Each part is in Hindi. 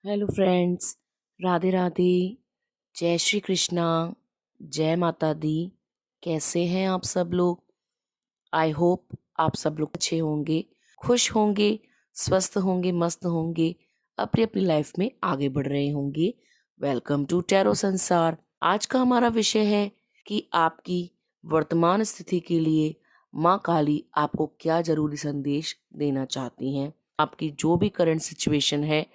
Hello friends, Radhe Radhe. जय श्री कृष्णा। जय माता दी। कैसे हैं आप सब लोग? आई होप आप सब लोग अच्छे होंगे, खुश होंगे, स्वस्थ होंगे, मस्त होंगे, अपनी अपनी लाइफ में आगे बढ़ रहे होंगे। वेलकम टू टैरो संसार। आज का हमारा विषय है कि आपकी वर्तमान स्थिति के लिए माँ काली आपको क्या जरूरी संदेश देना चाहती हैं। आपकी जो भी करंट सिचुएशन है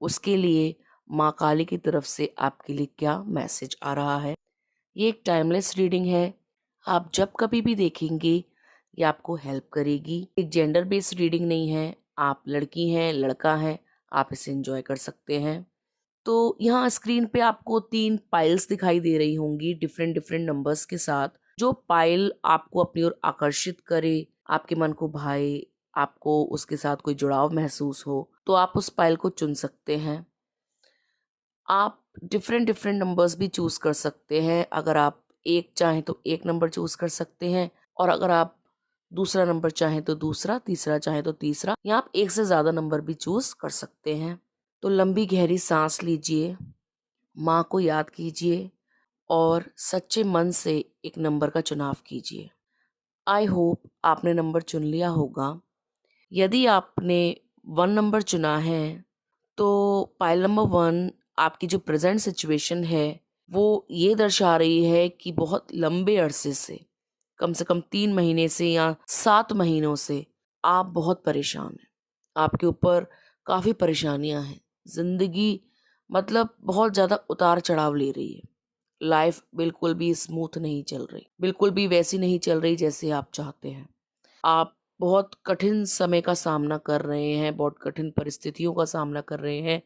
उसके लिए माँ काली की तरफ से आपके लिए क्या मैसेज आ रहा है। ये एक टाइमलेस रीडिंग है। आप जब कभी भी देखेंगे ये आपको हेल्प करेगी। एक जेंडर बेस्ड रीडिंग नहीं है। आप लड़की हैं, लड़का है, आप इसे एंजॉय कर सकते हैं। तो यहाँ स्क्रीन पे आपको 3 पाइल्स दिखाई दे रही होंगी डिफरेंट डिफरेंट नंबर्स के साथ। जो पाइल आपको अपनी ओर आकर्षित करे, आपके मन को भाए, आपको उसके साथ कोई जुड़ाव महसूस हो, तो आप उस पाइल को चुन सकते हैं। आप डिफरेंट डिफरेंट नंबर्स भी चूज कर सकते हैं। अगर आप एक चाहें तो एक नंबर चूज कर सकते हैं, और अगर आप दूसरा नंबर चाहें तो दूसरा, तीसरा चाहें तो तीसरा, या आप एक से ज्यादा नंबर भी चूज कर सकते हैं। तो लंबी गहरी सांस लीजिए, माँ को याद कीजिए और सच्चे मन से एक नंबर का चुनाव कीजिए। आई होप आपने नंबर चुन लिया होगा। यदि आपने 1 नंबर चुना है तो पाइल नंबर 1 आपकी जो प्रेजेंट सिचुएशन है वो ये दर्शा रही है कि बहुत लंबे अरसे से कम 3 महीने से या 7 महीनों से आप बहुत परेशान हैं। आपके ऊपर काफ़ी परेशानियां हैं। ज़िंदगी मतलब बहुत ज़्यादा उतार चढ़ाव ले रही है। लाइफ बिल्कुल भी स्मूथ नहीं चल रही, बिल्कुल भी वैसी नहीं चल रही जैसे आप चाहते हैं। आप बहुत कठिन समय का सामना कर रहे हैं, बहुत कठिन परिस्थितियों का सामना कर रहे हैं।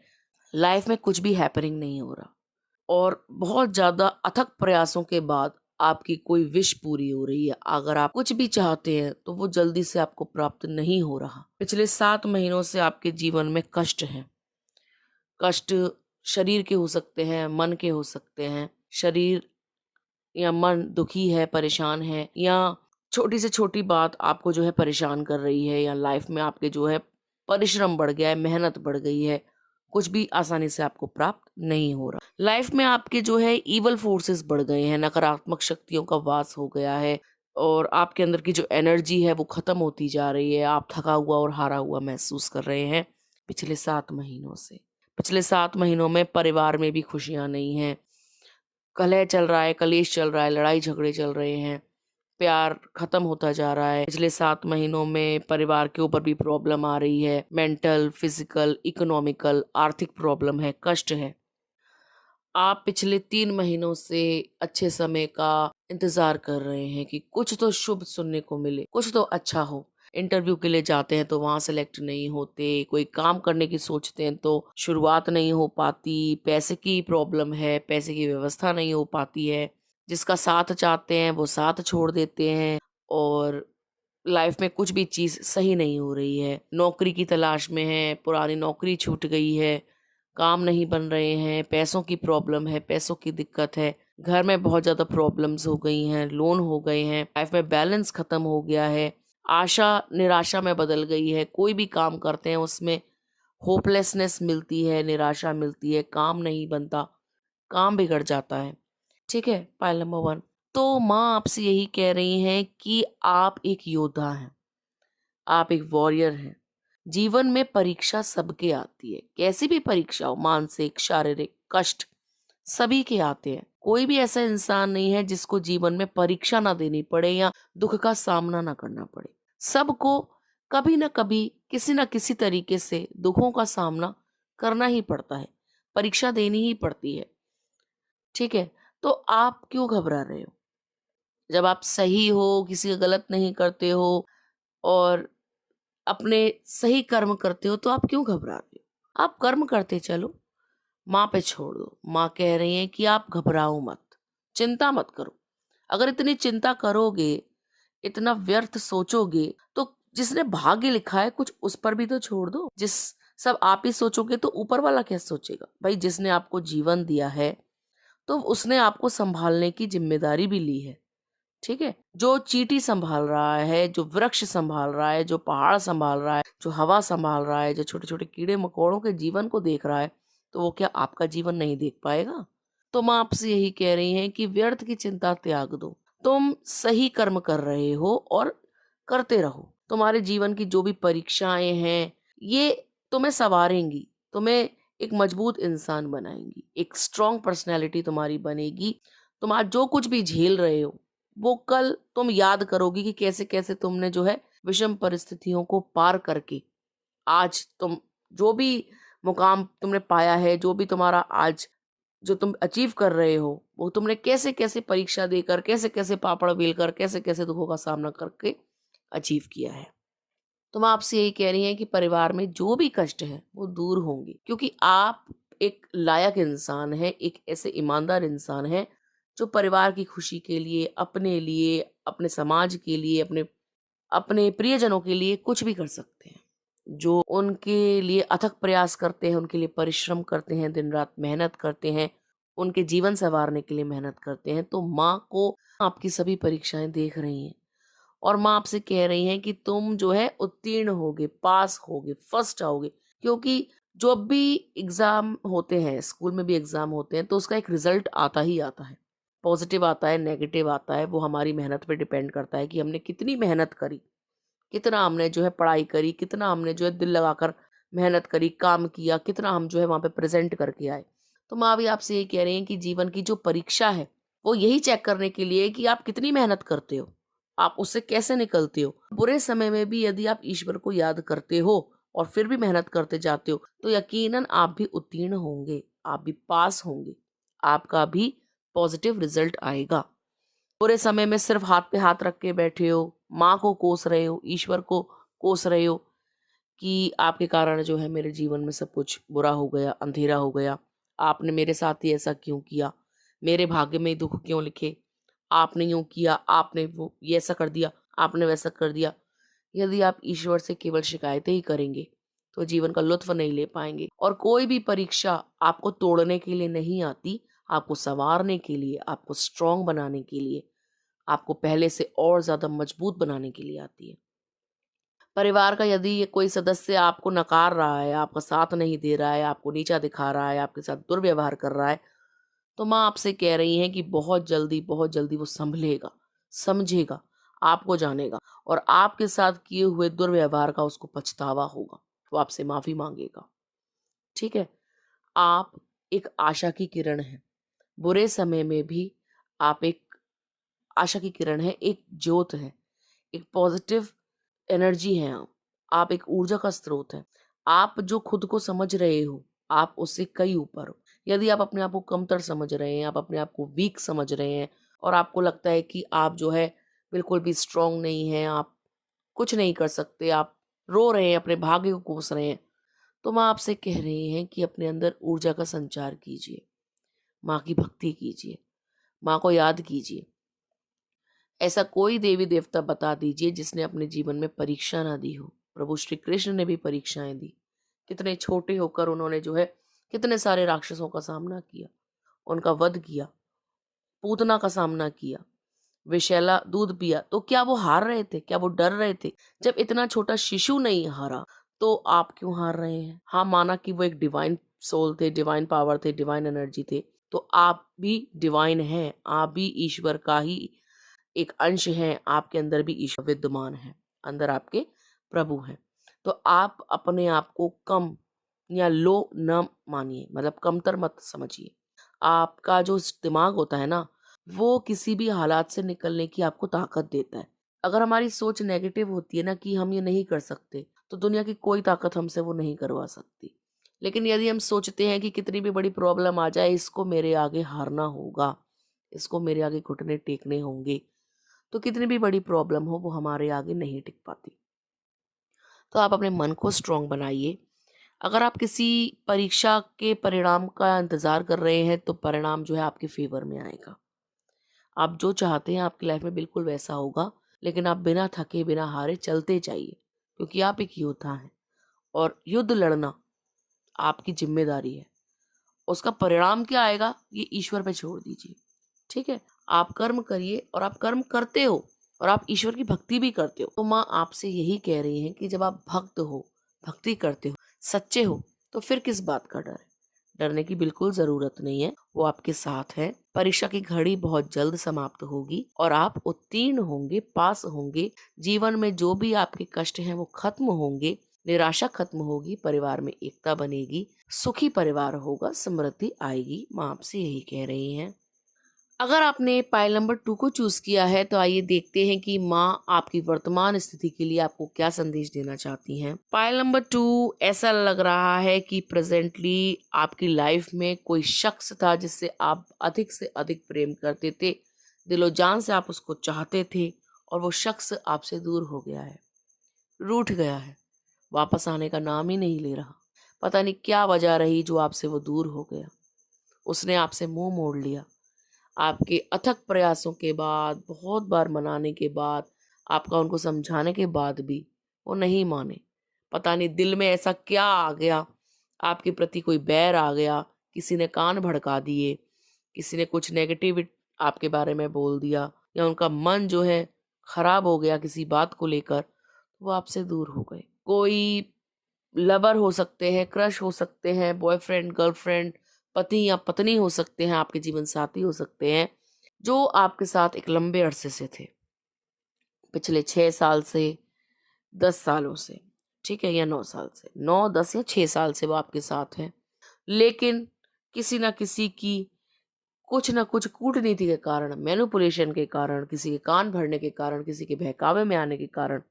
लाइफ में कुछ भी हैपनिंग नहीं हो रहा, और बहुत ज़्यादा अथक प्रयासों के बाद आपकी कोई विश पूरी हो रही है। अगर आप कुछ भी चाहते हैं तो वो जल्दी से आपको प्राप्त नहीं हो रहा। पिछले 7 महीनों से आपके जीवन में कष्ट हैं। कष्ट शरीर के हो सकते हैं, मन के हो सकते हैं। शरीर या मन दुखी है, परेशान है, या छोटी से छोटी बात आपको जो है परेशान कर रही है, या लाइफ में आपके जो है परिश्रम बढ़ गया है, मेहनत बढ़ गई है, कुछ भी आसानी से आपको प्राप्त नहीं हो रहा। लाइफ में आपके जो है इवल फोर्सेस बढ़ गए हैं, नकारात्मक शक्तियों का वास हो गया है, और आपके अंदर की जो एनर्जी है वो खत्म होती जा रही है। आप थका हुआ और हारा हुआ महसूस कर रहे हैं पिछले 7 महीनों से। पिछले 7 महीनों में परिवार में भी खुशियां नहीं हैं। कलह चल रहा है, कलेश चल रहा है, लड़ाई झगड़े चल रहे हैं, प्यार खत्म होता जा रहा है। पिछले 7 महीनों में परिवार के ऊपर भी प्रॉब्लम आ रही है। मेंटल, फिजिकल, इकोनॉमिकल, आर्थिक प्रॉब्लम है, कष्ट है। आप पिछले 3 महीनों से अच्छे समय का इंतजार कर रहे हैं कि कुछ तो शुभ सुनने को मिले, कुछ तो अच्छा हो। इंटरव्यू के लिए जाते हैं तो वहां सेलेक्ट नहीं होते, कोई काम करने की सोचते हैं तो शुरुआत नहीं हो पाती, पैसे की प्रॉब्लम है, पैसे की व्यवस्था नहीं हो पाती है, जिसका साथ चाहते हैं वो साथ छोड़ देते हैं, और लाइफ में कुछ भी चीज़ सही नहीं हो रही है। नौकरी की तलाश में है, पुरानी नौकरी छूट गई है, काम नहीं बन रहे हैं, पैसों की प्रॉब्लम है, पैसों की दिक्कत है, घर में बहुत ज़्यादा प्रॉब्लम्स हो गई हैं, लोन हो गए हैं, लाइफ में बैलेंस खत्म हो गया है, आशा निराशा में बदल गई है। कोई भी काम करते हैं उसमें होपलेसनेस मिलती है, निराशा मिलती है, काम नहीं बनता, काम बिगड़ जाता है। ठीक है, पाइल नंबर 1। तो माँ आपसे यही कह रही हैं कि आप एक योद्धा हैं, आप एक वॉरियर हैं। जीवन में परीक्षा सबके आती है, कैसी भी परीक्षा हो, मानसिक, शारीरिक कष्ट सभी के आते हैं। कोई भी ऐसा इंसान नहीं है जिसको जीवन में परीक्षा ना देनी पड़े या दुख का सामना ना करना पड़े। सबको कभी ना कभी, किसी ना किसी तरीके से दुखों का सामना करना ही पड़ता है, परीक्षा देनी ही पड़ती है। ठीक है, तो आप क्यों घबरा रहे हो? जब आप सही हो, किसी का गलत नहीं करते हो, और अपने सही कर्म करते हो, तो आप क्यों घबरा रहे हो? आप कर्म करते चलो, माँ पे छोड़ दो। माँ कह रही हैं कि आप घबराओ मत, चिंता मत करो। अगर इतनी चिंता करोगे, इतना व्यर्थ सोचोगे, तो जिसने भाग्य लिखा है कुछ उस पर भी तो छोड़ दो। जिस सब आप ही सोचोगे तो ऊपर वाला क्या सोचेगा? भाई, जिसने आपको जीवन दिया है तो उसने आपको संभालने की जिम्मेदारी भी ली है। ठीक है, जो चींटी संभाल रहा है, जो वृक्ष संभाल रहा है, जो पहाड़ संभाल रहा है, जो हवा संभाल रहा है, जो छोटे छोटे कीड़े मकोड़ों के जीवन को देख रहा है, तो वो क्या आपका जीवन नहीं देख पाएगा? तो माँ आपसे यही कह रही हैं कि व्यर्थ की चिंता त्याग दो। तुम सही कर्म कर रहे हो और करते रहो। तुम्हारे जीवन की जो भी परीक्षाएँ हैं, ये तुम्हें सँवारेंगी, तुम्हें एक मजबूत इंसान बनाएँगी, एक स्ट्रॉन्ग पर्सनैलिटी तुम्हारी बनेगी। तुम आज जो कुछ भी झेल रहे हो, वो कल तुम याद करोगी कि कैसे-कैसे तुमने जो है विषम परिस्थितियों को पार करके आज तुम जो भी मुकाम तुमने पाया है, जो भी तुम्हारा आज जो तुम अचीव कर रहे हो, वो तुमने कैसे-कैसे परीक्षा देकर, कैसे-कैसे पापड़ बेलकर, कैसे-कैसे दुखों का सामना करके अचीव किया है। तो मैं आपसे यही कह रही हैं कि परिवार में जो भी कष्ट है, वो दूर होंगे क्योंकि आप एक लायक इंसान हैं, एक ऐसे ईमानदार इंसान हैं, जो परिवार की खुशी के लिए, अपने समाज के लिए, अपने अपने प्रियजनों के लिए कुछ भी कर सकते हैं। जो उनके लिए अथक प्रयास करते हैं, उनके लिए परिश्रम करते हैं, दिन-रात मेहनत करते हैं, उनके जीवन सँवारने के लिए मेहनत करते हैं। तो माँ को आपकी सभी परीक्षाएँ देख रही हैं और माँ आपसे कह रही हैं कि तुम जो है उत्तीर्ण होगे, पास होगे, फर्स्ट आओगे क्योंकि जब भी एग्ज़ाम होते हैं, स्कूल में भी एग्ज़ाम होते हैं, तो उसका एक रिज़ल्ट आता ही आता है। पॉज़िटिव आता है, नेगेटिव आता है, वो हमारी मेहनत पे डिपेंड करता है कि हमने कितनी मेहनत करी। कितना हमने जो है पढ़ाई करी, कितना हमने जो है दिल लगाकर मेहनत करी, काम किया, कितना हम जो है वहाँ पे प्रेज़ेंट करके आए। तो माँ भी आपसे यही कह रही हैं कि जीवन की जो परीक्षा है, वो यही चेक करने के लिए कि आप कितनी मेहनत करते हो, आप उससे कैसे निकलते हो। बुरे समय में भी यदि आप ईश्वर को याद करते हो और फिर भी मेहनत करते जाते हो, तो यकीनन आप भी उत्तीर्ण होंगे, आप भी पास होंगे, आपका भी पॉज़िटिव रिज़ल्ट आएगा। बुरे समय में सिर्फ हाथ पे हाथ रख के बैठे हो, माँ को कोस रहे हो, ईश्वर को कोस रहे हो कि आपके कारण जो है मेरे जीवन में सब कुछ बुरा हो गया, अंधेरा हो गया। आपने मेरे साथ ही ऐसा क्यों किया? मेरे भाग्य में दुःख क्यों लिखे? आपने यूँ किया, आपने वो ये ऐसा कर दिया, आपने वैसा कर दिया। यदि आप ईश्वर से केवल शिकायतें ही करेंगे, तो जीवन का लुत्फ़ नहीं ले पाएँगे और कोई भी परीक्षा आपको तोड़ने के लिए नहीं आती, आपको सँवारने के लिए, आपको स्ट्रॉन्ग बनाने के लिए, आपको पहले से और ज़्यादा मजबूत बनाने के लिए आती है। परिवार का यदि ये कोई सदस्य आपको नकार रहा है, आपका साथ नहीं दे रहा है, आपको नीचा दिखा रहा है, आपके साथ दुर्व्यवहार कर रहा है, तो माँ आपसे कह रही हैं कि बहुत जल्दी वो सँभलेगा, समझेगा, आपको जानेगा और आपके साथ किए हुए दुर्व्यवहार का उसको पछतावा होगा। वो आपसे माफ़ी माँगेगा, ठीक है? आप एक आशा की किरण हैं। बुरे समय में भी आप एक आशा की किरण हैं, एक ज्योत हैं, एक पॉज़िटिव एनर्जी हैं आप। आप एक ऊर्जा का स्रोत हैं। आप जो खुद को समझ रहे हो, आप उससे कई ऊपर हो। यदि आप अपने आप को कमतर समझ रहे हैं, आप अपने आप को वीक समझ रहे हैं और आपको लगता है कि आप जो है बिल्कुल भी स्ट्रॉन्ग नहीं हैं, आप कुछ नहीं कर सकते, आप रो रहे हैं, अपने भाग्य को कोस रहे हैं, तो माँ आपसे कह रही हैं कि अपने अंदर ऊर्जा का संचार कीजिए, माँ की भक्ति कीजिए, माँ को याद कीजिए। ऐसा कोई देवी देवता बता दीजिए जिसने अपने जीवन में परीक्षा ना दी हो। प्रभु श्री कृष्ण ने भी परीक्षाएं दी। कितने छोटे होकर उन्होंने जो है कितने सारे राक्षसों का सामना किया, उनका वध किया, पूतना का सामना किया, विषैला दूध पिया। तो क्या वो हार रहे थे? क्या वो डर रहे थे? जब इतना छोटा शिशु नहीं हारा, तो आप क्यों हार रहे हैं? हाँ, माना कि वो एक डिवाइन सोल थे, डिवाइन पावर थे, डिवाइन एनर्जी थे, तो आप भी डिवाइन हैं, आप भी ईश्वर का ही एक अंश हैं, आपके अंदर भी ईश्वर विद्यमान है, अंदर आपके प्रभु हैं। तो आप अपने आप को कम या लो न मानिए, मतलब कमतर मत समझिए। आपका जो दिमाग होता है ना, वो किसी भी हालात से निकलने की आपको ताकत देता है। अगर हमारी सोच नेगेटिव होती है ना कि हम ये नहीं कर सकते, तो दुनिया की कोई ताकत हमसे वो नहीं करवा सकती। लेकिन यदि हम सोचते हैं कि कितनी भी बड़ी प्रॉब्लम आ जाए, इसको मेरे आगे हारना होगा, इसको मेरे आगे घुटने टेकने होंगे, तो कितनी भी बड़ी प्रॉब्लम हो वो हमारे आगे नहीं टिक पाती। तो आप अपने मन को स्ट्रॉन्ग बनाइए। अगर आप किसी परीक्षा के परिणाम का इंतज़ार कर रहे हैं तो परिणाम जो है आपके फ़ेवर में आएगा। आप जो चाहते हैं आपकी लाइफ़ में बिल्कुल वैसा होगा, लेकिन आप बिना थके, बिना हारे चलते जाइए, क्योंकि आप एक योद्धा हैं और युद्ध लड़ना आपकी ज़िम्मेदारी है। उसका परिणाम क्या आएगा ये ईश्वर पे छोड़ दीजिए, ठीक है? आप कर्म करिए और आप कर्म करते हो और आप ईश्वर की भक्ति भी करते हो। तो माँ आपसे यही कह रही हैं कि जब आप भक्त हो, भक्ति करते हो, सच्चे हो, तो फिर किस बात का डर है? डरने की बिल्कुल जरूरत नहीं है, वो आपके साथ है। परीक्षा की घड़ी बहुत जल्द समाप्त होगी और आप उत्तीर्ण होंगे, पास होंगे। जीवन में जो भी आपके कष्ट हैं वो खत्म होंगे, निराशा खत्म होगी, परिवार में एकता बनेगी, सुखी परिवार होगा, समृद्धि आएगी। माँ आपसे यही कह रही हैं। अगर आपने पाइल नंबर 2 को चूज किया है तो आइए देखते हैं कि माँ आपकी वर्तमान स्थिति के लिए आपको क्या संदेश देना चाहती हैं। पाइल नंबर 2, ऐसा लग रहा है कि प्रेजेंटली आपकी लाइफ में कोई शख्स था जिससे आप अधिक से अधिक प्रेम करते थे, दिलो जान से आप उसको चाहते थे, और वो शख्स आपसे दूर हो गया है, रूठ गया है, वापस आने का नाम ही नहीं ले रहा। पता नहीं क्या वजह रही जो आपसे वो दूर हो गया। उसने आपसे मुंह मोड़ लिया। आपके अथक प्रयासों के बाद, बहुत बार मनाने के बाद, आपका उनको समझाने के बाद भी वो नहीं माने। पता नहीं दिल में ऐसा क्या आ गया, आपके प्रति कोई बैर आ गया, किसी ने कान भड़का दिए, किसी ने कुछ नेगेटिव आपके बारे में बोल दिया, या उनका मन जो है खराब हो गया किसी बात को लेकर, वो आपसे दूर हो गए। कोई लवर हो सकते हैं, क्रश हो सकते हैं, बॉयफ्रेंड, गर्लफ्रेंड, पति या पत्नी हो सकते हैं, आपके जीवन साथी हो सकते हैं, जो आपके साथ एक लंबे अरसे से थे, पिछले 6 साल से, 10 सालों से, ठीक है, या 9 साल से, 9, 10 या 6 साल से वो आपके साथ हैं। लेकिन किसी ना किसी की कुछ ना कुछ कूटनीति के कारण, मैनिपुलेशन के कारण, किसी के कान भरने के कारण, किसी के बहकावे में आने के कारण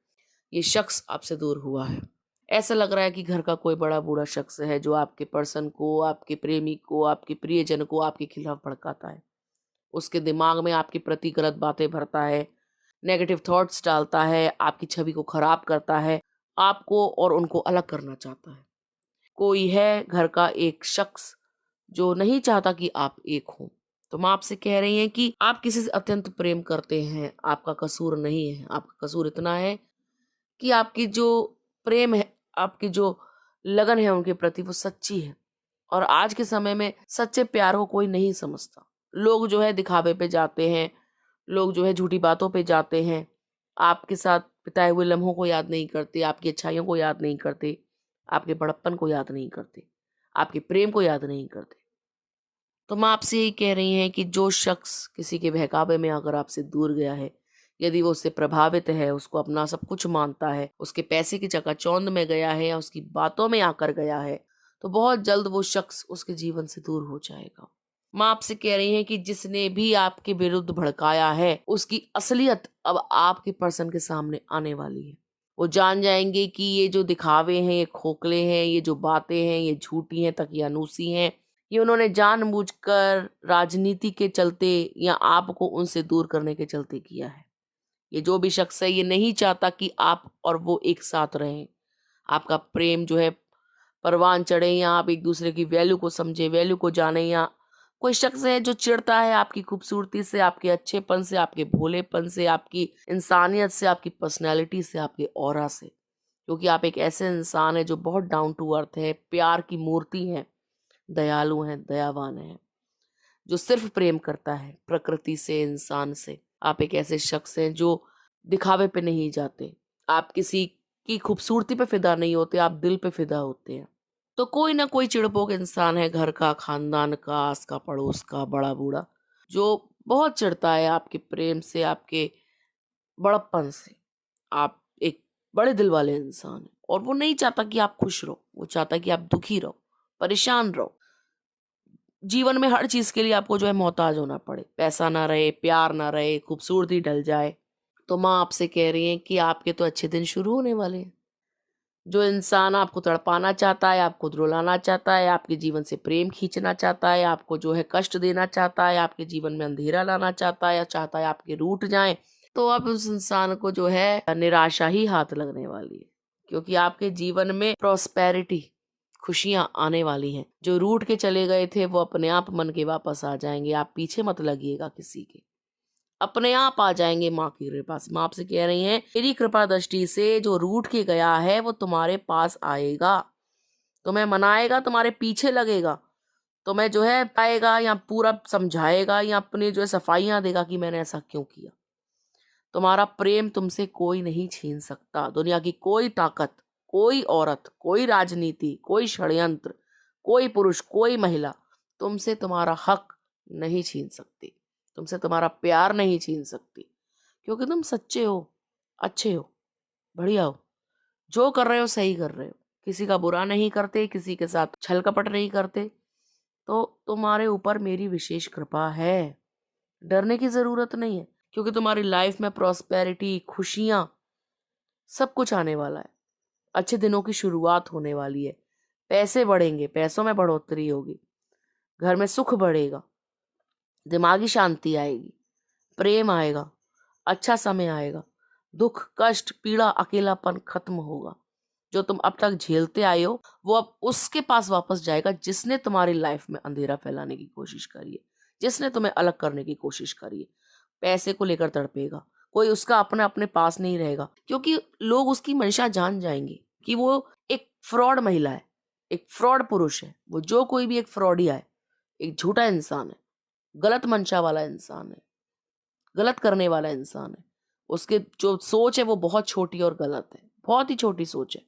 ये शख्स आपसे दूर हुआ है। ऐसा लग रहा है कि घर का कोई बड़ा बूढ़ा शख्स है जो आपके पर्सन को, आपके प्रेमी को, आपके प्रियजन को आपके खिलाफ भड़काता है। उसके दिमाग में आपके प्रति गलत बातें भरता है, नेगेटिव थॉट्स डालता है, आपकी छवि को खराब करता है, आपको और उनको अलग करना चाहता है। कोई है घर का एक शख्स जो नहीं चाहता कि आप एक हो। तो माँ आपसे कह रही हैं कि आप किसी से अत्यंत प्रेम करते हैं, आपका कसूर नहीं है। आपका कसूर इतना है कि आपकी जो प्रेम है, आपकी जो लगन है उनके प्रति, वो सच्ची है। और आज के समय में सच्चे प्यार को कोई नहीं समझता। लोग जो है दिखावे पे जाते हैं, लोग जो है झूठी बातों पे जाते हैं, आपके साथ बिताए हुए लम्हों को याद नहीं करते, आपकी अच्छाइयों को याद नहीं करते, आपके बड़प्पन को याद नहीं करते, आपके प्रेम को याद नहीं करते। तो माँ आपसे यही कह रही हैं कि जो शख्स किसी के बहकावे में अगर आपसे दूर गया है, यदि वो उससे प्रभावित है, उसको अपना सब कुछ मानता है, उसके पैसे की चकाचौंध में गया है या उसकी बातों में आकर गया है, तो बहुत जल्द वो शख्स उसके जीवन से दूर हो जाएगा। माँ आपसे कह रही हैं कि जिसने भी आपके विरुद्ध भड़काया है, उसकी असलियत अब आपके पर्सन के सामने आने वाली है। वो जान जाएंगे कि ये जो दिखावे हैं, ये खोखले हैं, ये जो बातें हैं, ये झूठी हैं, तकियानूसी हैं, ये उन्होंने जानबूझकर राजनीति के चलते या आपको उनसे दूर करने के चलते किया है। ये जो भी शख्स है, ये नहीं चाहता कि आप और वो एक साथ रहें, आपका प्रेम जो है परवान चढ़े, या आप एक दूसरे की वैल्यू को समझे, वैल्यू को जाने। या कोई शख्स है जो चिढ़ता है आपकी खूबसूरती से, आपके अच्छेपन से, आपके भोलेपन से, आपकी इंसानियत से, आपकी पर्सनैलिटी से, आपके ऑरा से, क्योंकि आप एक ऐसे इंसान है जो बहुत डाउन टू अर्थ है, प्यार की मूर्ति है, दयालु हैं, दयावान हैं, जो सिर्फ प्रेम करता है प्रकृति से, इंसान से। आप एक ऐसे शख्स हैं जो दिखावे पे नहीं जाते, आप किसी की खूबसूरती पे फिदा नहीं होते, आप दिल पे फिदा होते हैं। तो कोई ना कोई चिड़पोक इंसान है, घर का, खानदान का, आस का, पड़ोस का, बड़ा बूढ़ा, जो बहुत चिढ़ता है आपके प्रेम से, आपके बड़प्पन से। आप एक बड़े दिल वाले इंसान हैं और वो नहीं चाहता कि आप खुश रहो, वो चाहता है कि आप दुखी रहो, परेशान रहो। जीवन में हर चीज के लिए आपको जो है मोहताज होना पड़े, पैसा ना रहे, प्यार ना रहे, खूबसूरती ढल जाए। तो माँ आपसे कह रही है कि आपके तो अच्छे दिन शुरू होने वाले हैं। जो इंसान आपको तड़पाना चाहता है, आपको रुलाना चाहता है, आपके जीवन से प्रेम खींचना चाहता है, आपको जो है कष्ट देना चाहता है, आपके जीवन में अंधेरा लाना चाहता है, या चाहता है आपके रूठ जाएं, तो अब उस इंसान को जो है निराशा ही हाथ लगने वाली है। क्योंकि आपके जीवन में प्रॉस्पेरिटी, खुशियां आने वाली हैं। जो रूठ के चले गए थे वो अपने आप मन के वापस आ जाएंगे। आप पीछे मत लगिएगा किसी के, अपने आप आ जाएंगे माँ की कृपा से। माँ आपसे कह रही हैं, मेरी कृपा दृष्टि से जो रूठ के गया है वो तुम्हारे पास आएगा, तुम्हें मनाएगा, तुम्हारे पीछे लगेगा, तुम्हें जो है पाएगा, या पूरा समझाएगा, या अपनी जो है सफाइयां देगा कि मैंने ऐसा क्यों किया। तुम्हारा प्रेम तुमसे कोई नहीं छीन सकता। दुनिया की कोई ताकत, कोई औरत, कोई राजनीति, कोई षड्यंत्र, कोई पुरुष, कोई महिला तुमसे तुम्हारा हक नहीं छीन सकती, तुमसे तुम्हारा प्यार नहीं छीन सकती, क्योंकि तुम सच्चे हो, अच्छे हो, बढ़िया हो, जो कर रहे हो सही कर रहे हो, किसी का बुरा नहीं करते, किसी के साथ छल कपट नहीं करते। तो तुम्हारे ऊपर मेरी विशेष कृपा है, डरने की जरूरत नहीं है, क्योंकि तुम्हारी लाइफ में प्रॉस्पेरिटी, खुशियां, सब कुछ आने वाला है। अच्छे दिनों की शुरुआत होने वाली है, पैसे बढ़ेंगे, पैसों में बढ़ोतरी होगी, घर में सुख बढ़ेगा, दिमागी शांति आएगी, प्रेम आएगा, अच्छा समय आएगा, दुख, कष्ट, पीड़ा, अकेलापन खत्म होगा। जो तुम अब तक झेलते आए हो वो अब उसके पास वापस जाएगा जिसने तुम्हारी लाइफ में अंधेरा फैलाने की कोशिश करी है, जिसने तुम्हें अलग करने की कोशिश करी है। पैसे को लेकर तड़पेगा, कोई उसका अपना अपने पास नहीं रहेगा, क्योंकि लोग उसकी मंशा जान जाएंगे कि वो एक फ्रॉड महिला है, एक फ्रॉड पुरुष है। वो जो कोई भी एक फ्रॉडिया है, एक झूठा इंसान है, गलत मंशा वाला इंसान है, गलत करने वाला इंसान है। उसके जो सोच है वो बहुत छोटी और गलत है, बहुत ही छोटी सोच है।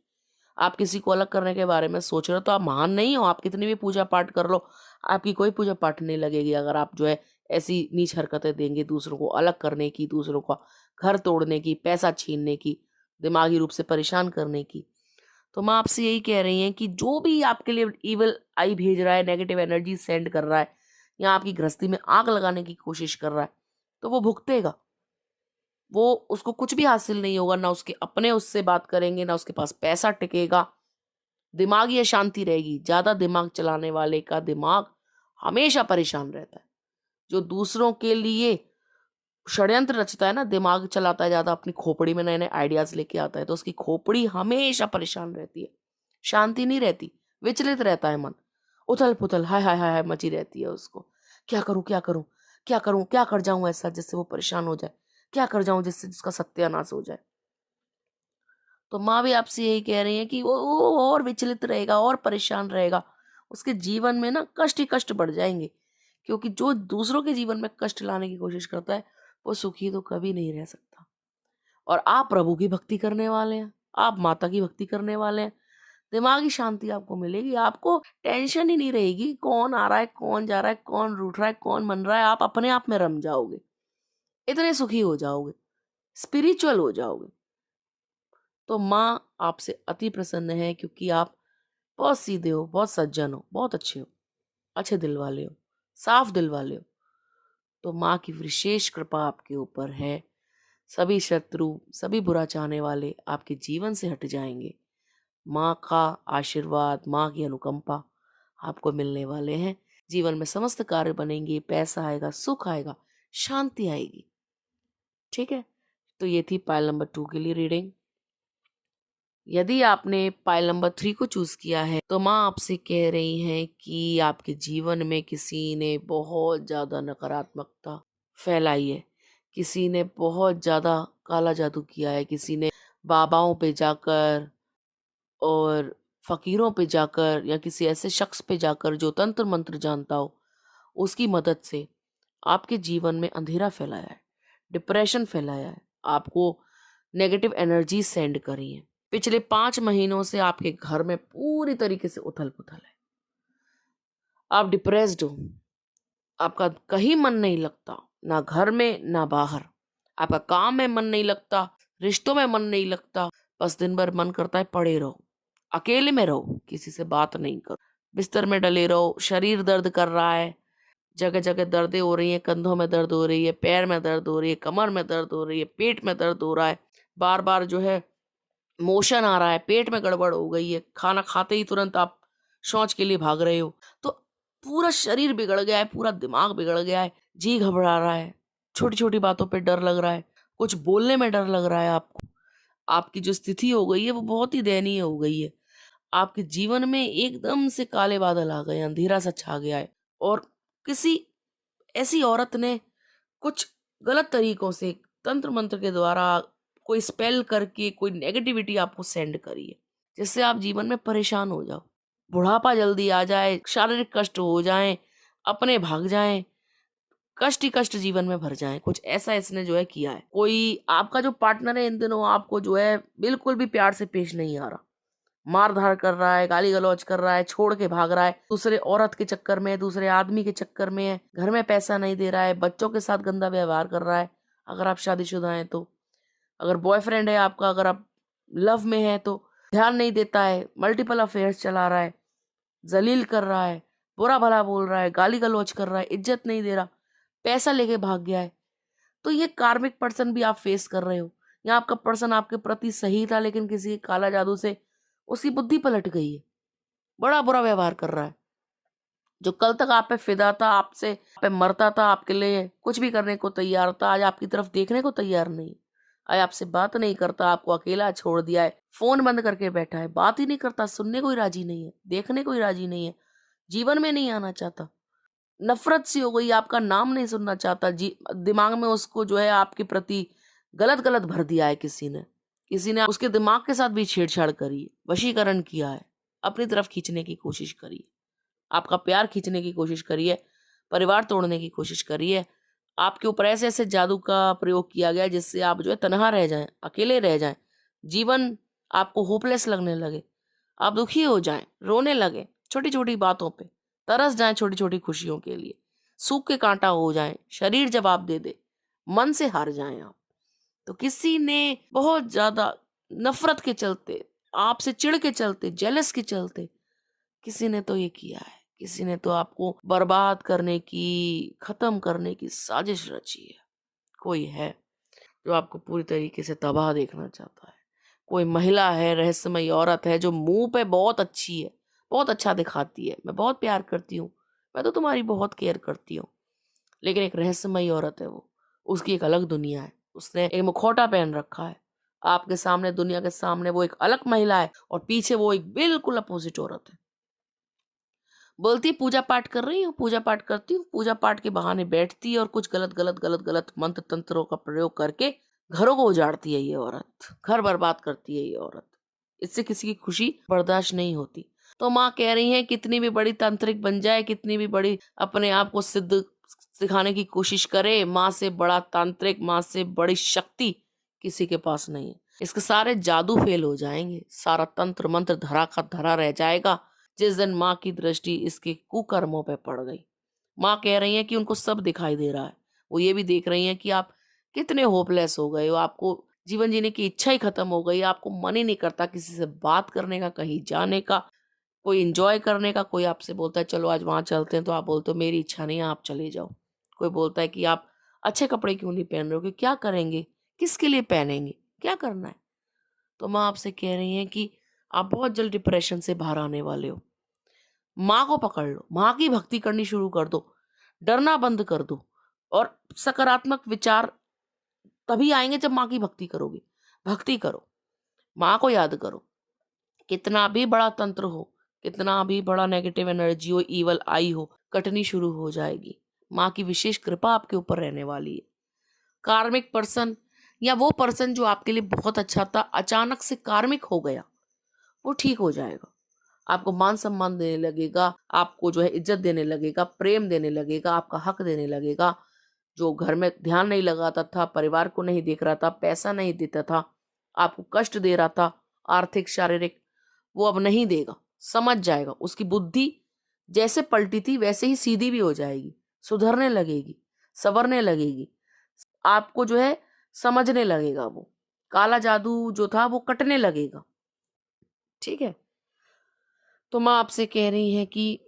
आप किसी को अलग करने के बारे में सोच रहे हो तो आप महान नहीं हो। आप कितनी भी पूजा पाठ कर लो, आपकी कोई पूजा पाठ नहीं लगेगी अगर आप जो है ऐसी नीच हरकतें देंगे, दूसरों को अलग करने की, दूसरों का घर तोड़ने की, पैसा छीनने की, दिमागी रूप से परेशान करने की। तो माँ आपसे यही कह रही हैं कि जो भी आपके लिए इविल आई भेज रहा है, नेगेटिव एनर्जी सेंड कर रहा है, या आपकी गृहस्थी में आग लगाने की कोशिश कर रहा है, तो वो भुगतेगा। वो उसको कुछ भी हासिल नहीं होगा, ना उसके अपने उससे बात करेंगे, ना उसके पास पैसा टिकेगा, दिमागी अशांति रहेगी। ज्यादा दिमाग चलाने वाले का दिमाग हमेशा परेशान रहता है। जो दूसरों के लिए षड्यंत्र रचता है ना, दिमाग चलाता है ज्यादा, अपनी खोपड़ी में नए नए आइडियाज लेके आता है, तो उसकी खोपड़ी हमेशा परेशान रहती है, शांति नहीं रहती, विचलित रहता है मन, उथल पुथल, हाय हाय हाय हाय मची रहती है उसको। क्या करूं, क्या करूं, क्या करूं, क्या कर जाऊं ऐसा जिससे वो परेशान हो जाए, क्या कर जाऊं जिससे जिसका सत्यानाश हो जाए। तो माँ भी आपसे यही कह रही है कि वो और विचलित रहेगा और परेशान रहेगा, उसके जीवन में ना कष्ट ही कष्ट बढ़ जाएंगे। क्योंकि जो दूसरों के जीवन में कष्ट लाने की कोशिश करता है वो सुखी तो कभी नहीं रह सकता। और आप प्रभु की भक्ति करने वाले हैं, आप माता की भक्ति करने वाले हैं, दिमागी शांति आपको मिलेगी, आपको टेंशन ही नहीं रहेगी कौन आ रहा है, कौन जा रहा है, कौन रूठ रहा है, कौन मन रहा है। आप अपने आप में रम जाओगे, इतने सुखी हो जाओगे, स्पिरिचुअल हो जाओगे। तो माँ आपसे अति प्रसन्न है, क्योंकि आप बहुत सीधे हो, बहुत सज्जन हो, बहुत अच्छे हो, अच्छे दिल वाले हो, साफ दिल वाले हो। तो माँ की विशेष कृपा आपके ऊपर है। सभी शत्रु, सभी बुरा चाहने वाले आपके जीवन से हट जाएंगे। माँ का आशीर्वाद, माँ की अनुकंपा आपको मिलने वाले हैं। जीवन में समस्त कार्य बनेंगे, पैसा आएगा, सुख आएगा, शांति आएगी। ठीक है, तो ये थी पाइल नंबर 2 के लिए रीडिंग। यदि आपने पाइल नंबर 3 को चूज किया है तो माँ आपसे कह रही हैं कि आपके जीवन में किसी ने बहुत ज्यादा नकारात्मकता फैलाई है, किसी ने बहुत ज्यादा काला जादू किया है, किसी ने बाबाओं पे जाकर और फकीरों पे जाकर या किसी ऐसे शख्स पे जाकर जो तंत्र मंत्र जानता हो, उसकी मदद से आपके जीवन में अंधेरा फैलाया है, डिप्रेशन फैलाया है, आपको नेगेटिव एनर्जी सेंड करी है। पिछले 5 महीनों से आपके घर में पूरी तरीके से उथल पुथल है, आप डिप्रेस्ड हो, आपका कहीं मन नहीं लगता, ना घर में ना बाहर, आपका काम में मन नहीं लगता, रिश्तों में मन नहीं लगता, बस दिन भर मन करता है पड़े रहो, अकेले में रहो, किसी से बात नहीं करो, बिस्तर में डले रहो, शरीर दर्द कर रहा है, जगह जगह दर्दें हो रही हैं, कंधों में दर्द हो रही है, पैर में दर्द हो रही है, कमर में दर्द हो रही है, पेट में दर्द हो रहा है, बार बार जो है मोशन आ रहा है, पेट में गड़बड़ हो गई है, खाना खाते ही तुरंत आप शौच के लिए भाग रहे हो। तो पूरा शरीर बिगड़ गया है, पूरा दिमाग बिगड़ गया है, जी घबरा रहा है, छोटी छोटी बातों पे डर लग रहा है, कुछ बोलने में डर लग रहा है आपको। आपकी जो स्थिति हो गई है वो बहुत ही दयनीय हो गई है। आपके जीवन में एकदम से काले बादल आ गए, अंधेरा सा छा गया है, और किसी ऐसी औरत ने कुछ गलत तरीकों से तंत्र मंत्र के द्वारा कोई स्पेल करके कोई नेगेटिविटी आपको सेंड करी है, जिससे आप जीवन में परेशान हो जाओ, बुढ़ापा जल्दी आ जाए, शारीरिक कष्ट हो जाएं, अपने भाग जाएं, कष्ट ही कष्ट जीवन में भर जाएं। कुछ ऐसा इसने जो है किया है। कोई आपका जो पार्टनर है इन दिनों आपको जो है बिल्कुल भी प्यार से पेश नहीं आ रहा, मार धाड़ कर रहा है, गाली गलौज कर रहा है, छोड़ के भाग रहा है, दूसरे औरत के चक्कर में, दूसरे आदमी के चक्कर में है, घर में पैसा नहीं दे रहा है, बच्चों के साथ गंदा व्यवहार कर रहा है, अगर आप शादीशुदा हैं तो, अगर बॉयफ्रेंड है आपका, अगर आप लव में है तो ध्यान नहीं देता है, मल्टीपल अफेयर्स चला रहा है, जलील कर रहा है, बुरा भला बोल रहा है, गाली गलौज कर रहा है, इज्जत नहीं दे रहा, पैसा लेके भाग गया है, तो ये कार्मिक पर्सन भी आप फेस कर रहे हो। या आपका पर्सन आपके प्रति सही था लेकिन किसी काला जादू से उसकी बुद्धि पलट गई है, बड़ा बुरा व्यवहार कर रहा है। जो कल तक आप पे फिदा था, आपसे आप पे मरता था, आपके लिए कुछ भी करने को तैयार था, आज आपकी तरफ देखने को तैयार नहीं, आज आपसे बात नहीं करता, आपको अकेला छोड़ दिया है, फोन बंद करके बैठा है, बात ही नहीं करता, सुनने को ही राजी नहीं है, देखने को ही राजी नहीं है, जीवन में नहीं आना चाहता, नफरत सी हो गई, आपका नाम नहीं सुनना चाहता, दिमाग में उसको जो है आपके प्रति गलत गलत भर दिया है, किसी ने उसके दिमाग के साथ भी छेड़छाड़ करी है, वशीकरण किया है, अपनी तरफ खींचने की कोशिश करी है, आपका प्यार खींचने की कोशिश करी है, परिवार तोड़ने की कोशिश करी है, आपके ऊपर ऐसे ऐसे जादू का प्रयोग किया गया जिससे आप जो है तनहा रह जाएं, अकेले रह जाएं, जीवन आपको होपलेस लगने लगे, आप दुखी हो जाएं, रोने लगे छोटी छोटी बातों पे, तरस जाएं छोटी छोटी खुशियों के लिए, सूख के कांटा हो जाएं, शरीर जवाब दे दे, मन से हार जाएं आप। तो किसी ने बहुत ज्यादा नफरत के चलते, आपसे चिढ़ के चलते, जेलस के चलते किसी ने तो ये किया है, किसी ने तो आपको बर्बाद करने की, खत्म करने की साजिश रची है। कोई है जो आपको पूरी तरीके से तबाह देखना चाहता है, कोई महिला है, रहस्यमयी औरत है जो मुंह पे बहुत अच्छी है, बहुत अच्छा दिखाती है, मैं बहुत प्यार करती हूँ, मैं तो तुम्हारी बहुत केयर करती हूँ, लेकिन एक रहस्यमयी औरत है वो, उसकी एक अलग दुनिया है, उसने एक मुखौटा पहन रखा है, आपके सामने, दुनिया के सामने वो एक अलग महिला है और पीछे वो एक बिल्कुल अपोजिट औरत है। बोलती है पूजा पाठ कर रही हूँ, पूजा पाठ करती हूँ, पूजा पाठ के बहाने बैठती है और कुछ गलत गलत गलत गलत मंत्र तंत्रों का प्रयोग करके घरों को उजाड़ती है ये औरत, घर बर्बाद करती है ये औरत, इससे किसी की खुशी बर्दाश्त नहीं होती। तो माँ कह रही है कितनी भी बड़ी तांत्रिक बन जाए, कितनी भी बड़ी अपने आप को सिद्ध सिखाने की कोशिश करे, माँ से बड़ा तांत्रिक, माँ से बड़ी शक्ति किसी के पास नहीं है। इसके सारे जादू फेल हो जाएंगे, सारा तंत्र मंत्र धरा का धरा रह जाएगा जिस दिन माँ की दृष्टि इसके कुकर्मों पे पड़ गई। माँ कह रही है कि उनको सब दिखाई दे रहा है, वो ये भी देख रही हैं कि आप कितने होपलेस हो गए हो, आपको जीवन जीने की इच्छा ही खत्म हो गई, आपको मन ही नहीं करता किसी से बात करने का, कहीं जाने का, कोई एंजॉय करने का। कोई आपसे बोलता है चलो आज वहां चलते हैं तो आप बोलते हो मेरी इच्छा नहीं है, आप चले जाओ। कोई बोलता है कि आप अच्छे कपड़े क्यों नहीं पहन रहे हो, कि क्या करेंगे, किसके लिए पहनेंगे, क्या करना है। तो माँ आपसे कह रही है कि आप बहुत जल्द डिप्रेशन से बाहर आने वाले हो। माँ को पकड़ लो, माँ की भक्ति करनी शुरू कर दो, डरना बंद कर दो, और सकारात्मक विचार तभी आएंगे जब माँ की भक्ति करोगे। भक्ति करो, माँ को याद करो, कितना भी बड़ा तंत्र हो, कितना भी बड़ा नेगेटिव एनर्जी हो, ईवल आई हो, कटनी शुरू हो जाएगी। माँ की विशेष कृपा आपके ऊपर रहने वाली है। कार्मिक पर्सन या वो पर्सन जो आपके लिए बहुत अच्छा था, अचानक से कार्मिक हो गया, वो ठीक हो जाएगा, आपको मान सम्मान देने लगेगा, आपको जो है इज्जत देने लगेगा, प्रेम देने लगेगा, आपका हक देने लगेगा। जो घर में ध्यान नहीं लगाता था, परिवार को नहीं देख रहा था, पैसा नहीं देता था, आपको कष्ट दे रहा था आर्थिक शारीरिक, वो अब नहीं देगा, समझ जाएगा। उसकी बुद्धि जैसे पलटी थी वैसे ही सीधी भी हो जाएगी, सुधरने लगेगी, संवरने लगेगी, आपको जो है समझने लगेगा, वो काला जादू जो था वो कटने लगेगा। ठीक है, तो माँ आपसे कह रही है कि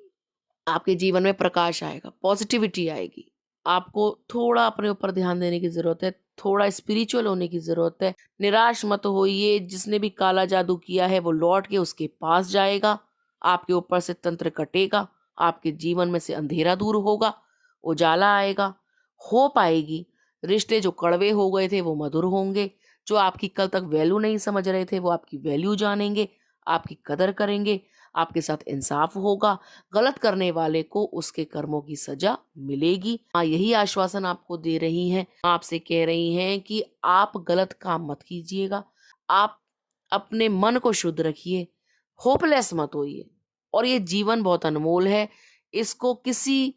आपके जीवन में प्रकाश आएगा, पॉजिटिविटी आएगी, आपको थोड़ा अपने ऊपर ध्यान देने की जरूरत है, थोड़ा स्पिरिचुअल होने की जरूरत है। निराश मत होइए, जिसने भी काला जादू किया है वो लौट के उसके पास जाएगा, आपके ऊपर से तंत्र कटेगा, आपके जीवन में से अंधेरा दूर होगा, उजाला आएगा, होप आएगी, रिश्ते जो कड़वे हो गए थे वो मधुर होंगे, जो आपकी कल तक वैल्यू नहीं समझ रहे थे वो आपकी वैल्यू जानेंगे, आपकी कदर करेंगे, आपके साथ इंसाफ होगा, गलत करने वाले को उसके कर्मों की सजा मिलेगी। हाँ, यही आश्वासन आपको दे रही हैं, आपसे कह रही हैं कि आप गलत काम मत कीजिएगा, आप अपने मन को शुद्ध रखिए, होपलेस मत होइए, और ये जीवन बहुत अनमोल है, इसको किसी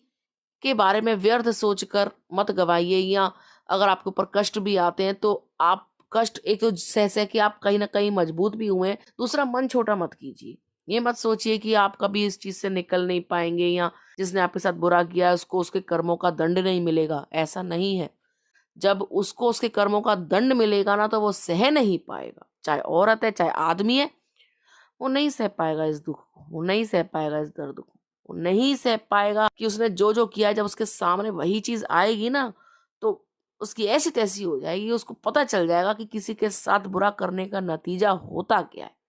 के बारे में व्यर्थ सोचकर मत गवाइए, या अगर आपके ऊपर कष्ट भी आते हैं तो आप कष्ट एक तो सह सह के आप कहीं ना कहीं मजबूत भी हुए हैं, दूसरा मन छोटा मत कीजिए। ये मत सोचिए कि आप कभी इस चीज से निकल नहीं पाएंगे या जिसने आपके साथ बुरा किया है उसको उसके कर्मों का दंड नहीं मिलेगा, ऐसा नहीं है। जब उसको उसके कर्मों का दंड मिलेगा ना, तो वो सह नहीं पाएगा, चाहे औरत है चाहे आदमी है, वो नहीं सह पाएगा इस दुख को, वो नहीं सह पाएगा इस दर्द को, वो नहीं सह पाएगा कि उसने जो जो किया है, जब उसके सामने वही चीज आएगी ना, तो उसकी ऐसी तैसी हो जाएगी, उसको पता चल जाएगा कि किसी के साथ बुरा करने का नतीजा होता क्या है।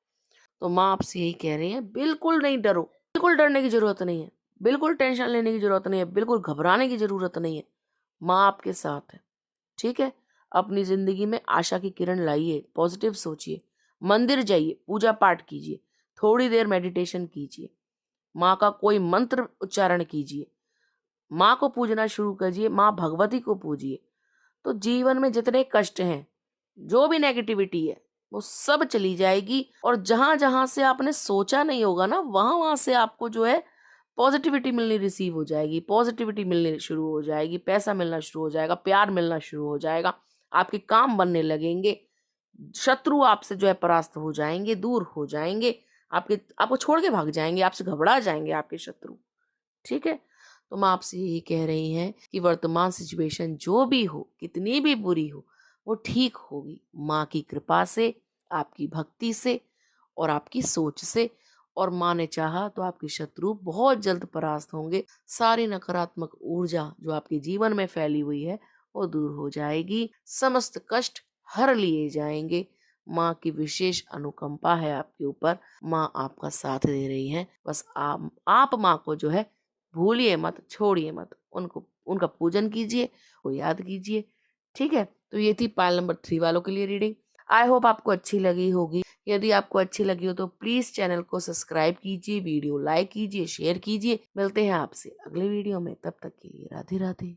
तो माँ आपसे यही कह रही है, बिल्कुल नहीं डरो, बिल्कुल डरने की जरूरत नहीं है, बिल्कुल टेंशन लेने की जरूरत नहीं है, बिल्कुल घबराने की जरूरत नहीं है। माँ आपके साथ है, ठीक है। अपनी जिंदगी में आशा की किरण लाइए, पॉजिटिव सोचिए, मंदिर जाइए, पूजा पाठ कीजिए, थोड़ी देर मेडिटेशन कीजिए, माँ का कोई मंत्र उच्चारण कीजिए, माँ को पूजना शुरू कीजिए, माँ भगवती को पूजिए। तो जीवन में जितने कष्ट हैं, जो भी नेगेटिविटी है, वो सब चली जाएगी। और जहां जहां से आपने सोचा नहीं होगा ना, वहां वहां से आपको जो है पॉजिटिविटी मिलनी रिसीव हो जाएगी, पॉजिटिविटी मिलनी शुरू हो जाएगी, पैसा मिलना शुरू हो जाएगा, प्यार मिलना शुरू हो जाएगा, आपके काम बनने लगेंगे, शत्रु आपसे जो है परास्त हो जाएंगे, दूर हो जाएंगे, आपको छोड़ के भाग जाएंगे, आपसे घबरा जाएंगे आपके शत्रु, ठीक है। तो मैं आपसे यही कह रही हैं कि वर्तमान सिचुएशन जो भी हो, कितनी भी बुरी हो, वो ठीक होगी माँ की कृपा से, आपकी भक्ति से और आपकी सोच से। और माँ ने चाहा तो आपके शत्रु बहुत जल्द परास्त होंगे, सारी नकारात्मक ऊर्जा जो आपके जीवन में फैली हुई है वो दूर हो जाएगी, समस्त कष्ट हर लिए जाएंगे। माँ की विशेष अनुकंपा है आपके ऊपर, माँ आपका साथ दे रही हैं। बस आप माँ को जो है भूलिए मत, छोड़िए मत, उनको उनका पूजन कीजिए, वो याद कीजिए, ठीक है। तो ये थी पायल नंबर 3 वालों के लिए रीडिंग। आई होप आपको अच्छी लगी होगी। यदि आपको अच्छी लगी हो तो प्लीज चैनल को सब्सक्राइब कीजिए, वीडियो लाइक कीजिए, शेयर कीजिए। मिलते हैं आपसे अगले वीडियो में, तब तक के लिए राधे राधे।